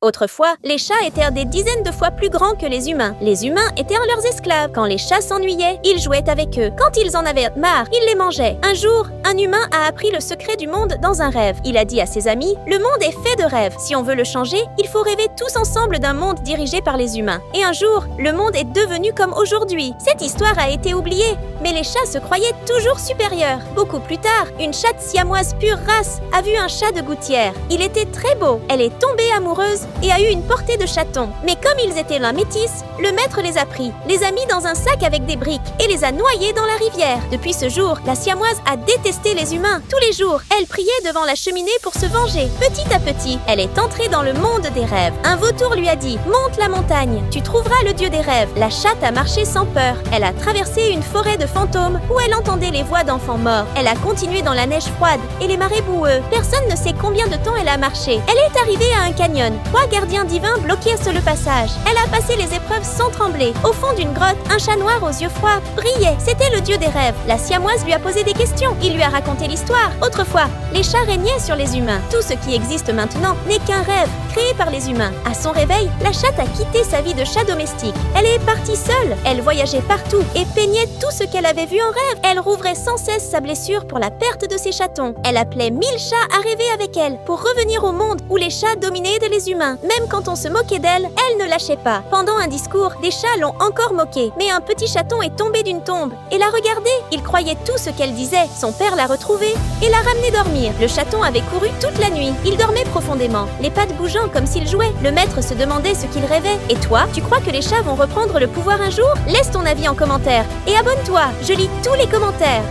Autrefois, les chats étaient des dizaines de fois plus grands que les humains. Les humains étaient leurs esclaves. Quand les chats s'ennuyaient, ils jouaient avec eux. Quand ils en avaient marre, ils les mangeaient. Un jour, un humain a appris le secret du monde dans un rêve. Il a dit à ses amis, le monde est fait de rêves. Si on veut le changer, il faut rêver tous ensemble d'un monde dirigé par les humains. Et un jour, le monde est devenu comme aujourd'hui. Cette histoire a été oubliée, mais les chats se croyaient toujours supérieurs. Beaucoup plus tard, une chatte siamoise pure race a vu un chat de gouttière. Il était très beau. Elle est tombée amoureuse et a eu une portée de chaton. Mais comme ils étaient l'un métis, le maître les a pris, les a mis dans un sac avec des briques et les a noyés dans la rivière. Depuis ce jour, la siamoise a détesté les humains. Tous les jours, elle priait devant la cheminée pour se venger. Petit à petit, elle est entrée dans le monde des rêves. Un vautour lui a dit « Monte la montagne, tu trouveras le dieu des rêves ». La chatte a marché sans peur. Elle a traversé une forêt de fantômes où elle entendait les voix d'enfants morts. Elle a continué dans la neige froide et les marais boueux. Personne ne sait combien de temps elle a marché. Elle est arrivée à un canyon. 3 gardiens divins bloquaient sur le passage. Elle a passé les épreuves sans trembler. Au fond d'une grotte, un chat noir aux yeux froids brillait. C'était le dieu des rêves. La siamoise lui a posé des questions. Il lui a raconté l'histoire. Autrefois, les chats régnaient sur les humains. Tout ce qui existe maintenant n'est qu'un rêve créé par les humains. À son réveil, la chatte a quitté sa vie de chat domestique. Elle est partie seule. Elle voyageait partout et peignait tout ce qu'elle avait vu en rêve. Elle rouvrait sans cesse sa blessure pour la perte de ses chatons. Elle appelait 1000 chats à rêver avec elle pour revenir au monde où les chats dominaient les humains. Même quand on se moquait d'elle, elle ne lâchait pas. Pendant un discours, des chats l'ont encore moquée. Mais un petit chaton est tombé d'une tombe et l'a regardée. Il croyait tout ce qu'elle disait. Son père l'a retrouvée et l'a ramené dormir. Le chaton avait couru toute la nuit. Il dormait profondément, les pattes bougeant comme s'il jouait. Le maître se demandait ce qu'il rêvait. Et toi, tu crois que les chats vont reprendre le pouvoir un jour? Laisse ton avis en commentaire et abonne-toi. Je lis tous les commentaires.